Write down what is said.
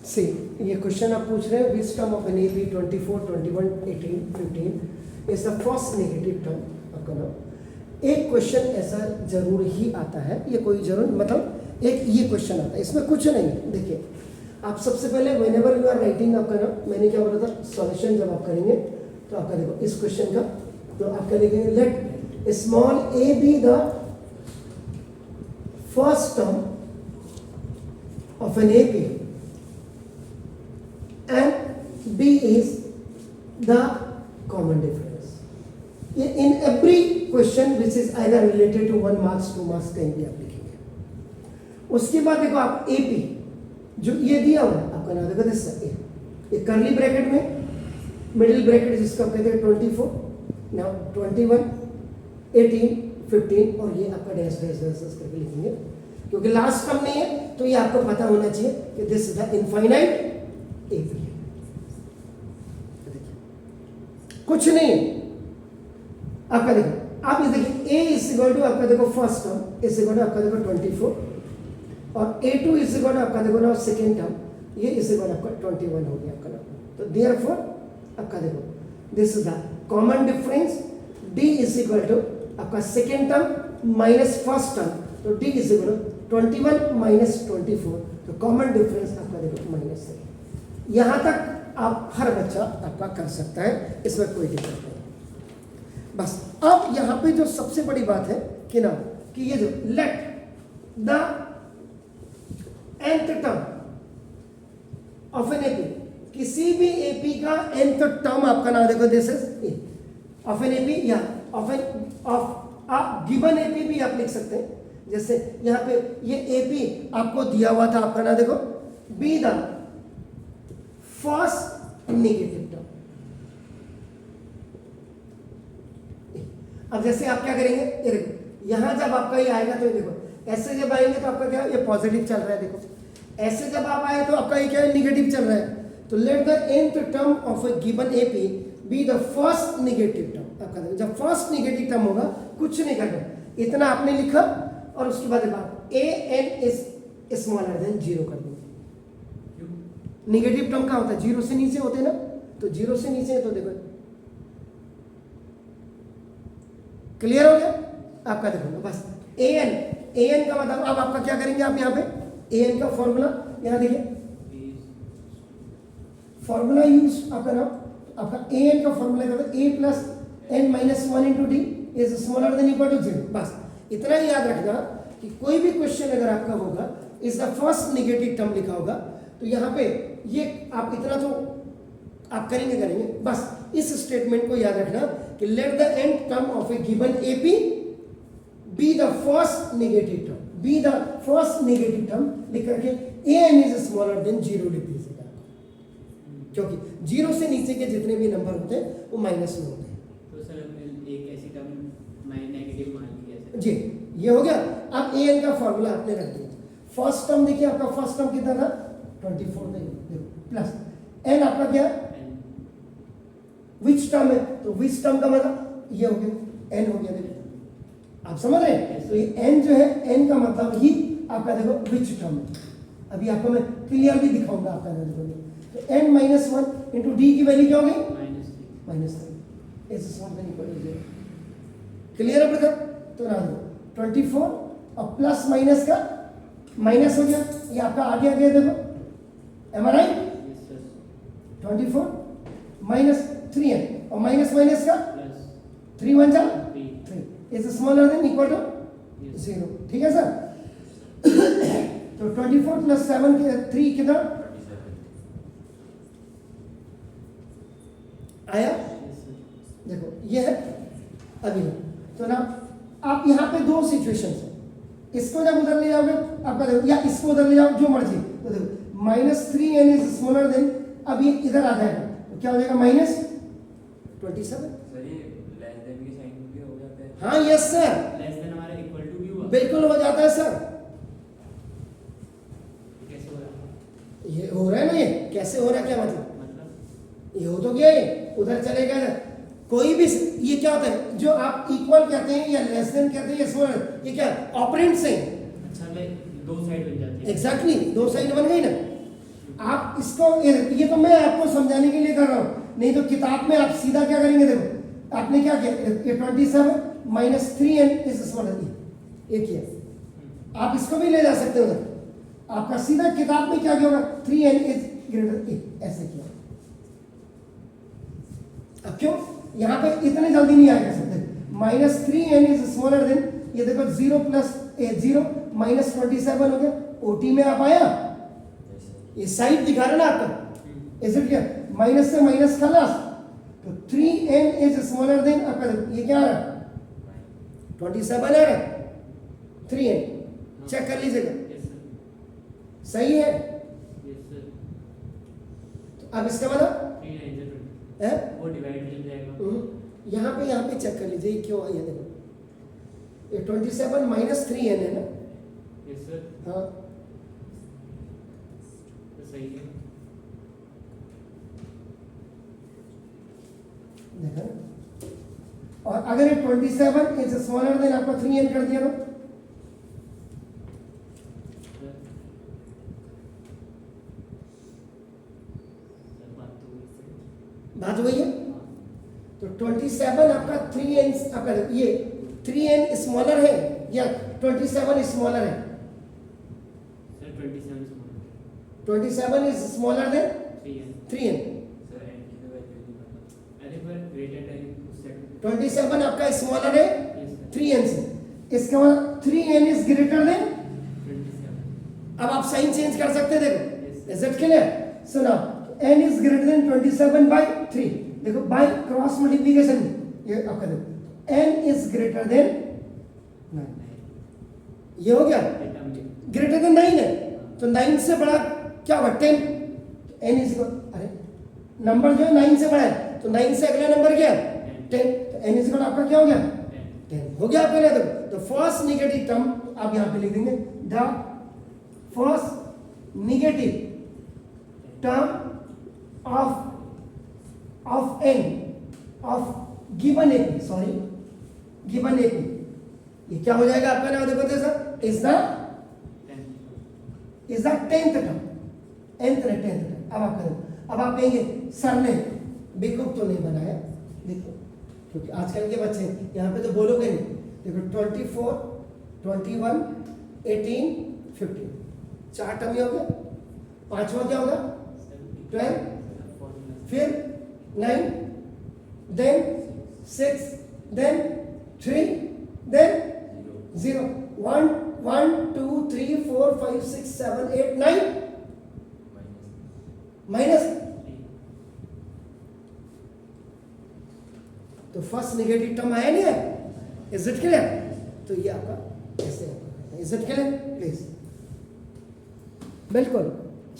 सी ये क्वेश्चन आप पूछ रहे हैं which term of an AP 24, 21, 18, 15 is the first negative term आपका नाम। एक क्वेश्चन ऐसा जरूर ही आता है, ये कोई जरूर मतलब एक ये क्वेश्चन आता है, इसमें कुछ नहीं है। देखिए आप सबसे पहले व्हेनेवर यू आर राइटिंग आपका नाम, मैंने क्या बोला था सॉल्यूशन जब आप करेंगे तो आपका देखो इस क्वेश्चन का तो आपका लिखेंगे let small A be the first term of an AP and B is the common difference. In every question which is either related to 1 marks 2 marks कहीं भी आप लिखेंगे। उसके बाद देखो आप AP जो ये दिया हुआ है आपका नाम देखो दिस एक करली ब्रैकेट में मिडिल ब्रैकेट जिसको आप कहते हैं 24 नाउ 21 18 15 और ये आपका डैश डैश डैश करके लिखेंगे क्योंकि लास्ट टर्म नहीं है तो ये आपको पता होना चाहिए कि this is the infinite AP. कुछ नहीं आपका देखो आप ये देखिए a इज इक्वल टू आपका देखो first term is equal to आपका देखो 24 और a2 इज इक्वल टू आपका देखो ना सेकेंड टर्म ये इज इक्वल आपका 21 हो गया आपका नाम। तो देयरफॉर आपका देखो this is the common difference d is equal to आपका second term minus first term तो d is equal to 21 minus 24 तो कॉमन डिफरेंस आपका देखो -3। यहाँ तक आप हर बच्चा आपका कर सकता है, इसमें कोई दिक्कत नहीं। बस अब यहाँ पे जो सबसे बड़ी बात है कि ना कि ये जो let the nth term of an AP किसी भी एपी का nth टर्म आपका नाम देखो this is of an AP या ऑफ एन ऑफ आप गिवन एपी भी आप लिख सकते हैं। जैसे यहाँ पे ये एपी आपको दिया हुआ था आपका ना देखो be the first negative term. अब जैसे आप क्या करेंगे ये देखो यहां जब आपका ये आएगा तो ये देखो ऐसे जब आएंगे तो आपका क्या ये पॉजिटिव चल रहा है, देखो ऐसे जब आप आए तो आपका ये क्या है नेगेटिव चल रहा है। तो let the nth term of A given AP be the first negative term. आपका देखो जब फर्स्ट नेगेटिव टर्म होगा कुछ नहीं करना, इतना आपने लिखा और उसके बाद a n is smaller then 0 कर देंगे। नेगेटिव टर्म कहाँ होता है 0 से नीचे होते हैं ना, तो 0 से नीचे है तो देखो क्लियर हो गया आपका। देखो बस a n का मतलब अब आपका क्या करेंगे आप यहाँ पे a n का फॉर्मूला यहाँ देखिए फॉर्मूला यूज आपका नाम आपका a n का फॉर्मूला क्या a plus n minus 1 into d is smaller than equal to 0। बस इतना ही याद रखना कि कोई भी क्वेश्चन अगर आपका होगा is the first negative term लिखा होगा तो यहाँ पे ये आप इतना तो आप करेंगे। बस इस स्टेटमेंट को याद रखना कि let the nth term of A given AP be the first negative term, be the first negative term लिख करके an इज स्मॉलर देन 0 लिख दीजिएगा क्योंकि 0 से नीचे के जितने भी नंबर होते हैं वो माइनस में होते हैं। तो सर एक ऐसी टर्म नेगेटिव मान ली जी ये हो गया। अब a n का फॉर्मूला आपने रख दिया। फर्स्ट टर्म देखिए आपका फर्स्ट टर्म कितना था 24 देखो प्लस n आपका क्या विच टर्म है तो विच टर्म का मतलब ये हो गया n हो गया। देखो आप समझ रहे हैं तो ये n जो है n का मतलब ही आपका देखो विच टर्म है। अभी आपको मैं क्लियरली दिखाऊंगा आपका देखो तो n माइनस 1 इंटू डी की वैल्यू क्या हो गई -3 is smaller than equal to 0। Clear है ब्रदर? तो ना 24 और प्लस माइनस का माइनस हो गया ये आपका आगे देखो एम आई राइट 24 माइनस 3 है और माइनस माइनस का 3 1 जा 3 is smaller than equal to 0। ठीक है सर? तो 24 प्लस 7 के 3 कितना आया देखो ये है अभी तो ना आप यहाँ पे दो सिचुएशन है, इसको जब उधर ले जाओगे आपका देखो या इसको उधर ले जाओ जो मर्जी तो देखो -3n इज स्मॉलर देन अब ये इधर आ जाएगा तो क्या हो जाएगा -27। सर ये लेस देन के साइन भी हो जाता है। हाँ यस सर लेस देन हमारा इक्वल टू भी हुआ बिल्कुल हो जाता है सर। कैसे हो रहा ये हो रहा है ना, ये कैसे हो रहा है क्या मतलब ये हो तो गया उधर चलेगा। कोई भी ये क्या होता है जो आप इक्वल कहते हैं या लेस देन कहते हैं या स्मॉलर ये क्या ऑपरेंड्स हैं। अच्छा मैं दो साइड बन जाती है एग्जैक्टली दो साइड बन गई ना आप इसको ये तो मैं आपको समझाने के लिए कर रहा हूँ, नहीं तो किताब में आप सीधा क्या करेंगे, देखो आपने क्या किया, ये 27 माइनस 3n इज स्मॉलर, ये किया। आप इसको भी ले जा सकते हो उधर, आपका सीधा किताब में क्या किया होगा, 3n इज ग्रेटर ए, ऐसे किया। अब क्यों यहाँ पे इतने जल्दी नहीं आएगा सकते, minus 3n is smaller then, ये देखो 0 प्लस 0 माइनस 27 हो गया, ओटी में आप आया, ये साइड दिखा रहा ना आपका, इज इट क्या, माइनस से माइनस खलास, तो 3n इज स्मॉलर देन आपका, ये क्या आ रहा है 27 आ रहा है, 3n चेक कर लीजिएगा, यस सर, सही है। यस सर, तो अब इसका मतलब 3 9 20 है, वो डिवाइड हो जाएगा। यहाँ पे चेक कर लीजिए ये क्यों है, देखो ये 27 माइनस 3n है ना, यस सर, हाँ तो सही है। देखा ना? और अगर ये 27 इज स्मॉलर देन आपका 3n कर दिया तो सर, बात तो हुई सर। बात वही है, हाँ, तो 27 आपका 3n आपका ये 3n स्मॉलर है या 27 स्मॉलर है, sir 27 small, 27 is smaller then 3n, 3n, sir and की तो वैल्यू नहीं पता। अरे पर ग्रेटर है उस सेट, 27 आपका स्मॉलर है यस सर, 3n से, इसका मतलब 3n इज ग्रेटर देन, 27, अब आप साइन चेंज कर सकते हैं, देखो Yes. इज इट क्लियर, सुना n is greater than 27 by 3, देखो बाय क्रॉस मल्टीप्लिकेशन, ये आपका देखो n इज ग्रेटर देन 9, ये हो गया टर्म में, ग्रेटर देन 9 है, तो 9 से बड़ा क्या होगा 10, n इज, अरे नंबर जो है 9 से बड़ा है, तो 9 से अगला नंबर क्या है 10, तो n इज आपका क्या हो गया 10 हो गया आपके लिए। देखो द फर्स्ट नेगेटिव टर्म आप यहाँ पे लिख देंगे, the first negative term of n of given AP, sorry given AP, ये क्या हो जाएगा आपका नाम, देखो तो sir is the 10th term, nth term. अब आप करें, अब आप कहेंगे सर ने बेवकूफ तो नहीं बनाया, देखो क्योंकि आजकल के बच्चे यहाँ पे तो बोलोगे नहीं, देखो 24 21 18 15 4 टर्म ही हो गया, पांचवा क्या होगा 12, फिर 9, देन 6, देन 3, देन 0, 1 1 2 3 4 5 6 7 8 9 माइनस, तो फर्स्ट नेगेटिव टर्म आया नहीं है, इज इट क्लियर, तो ये आपका ऐसे, इज इट क्लियर प्लीज, बिल्कुल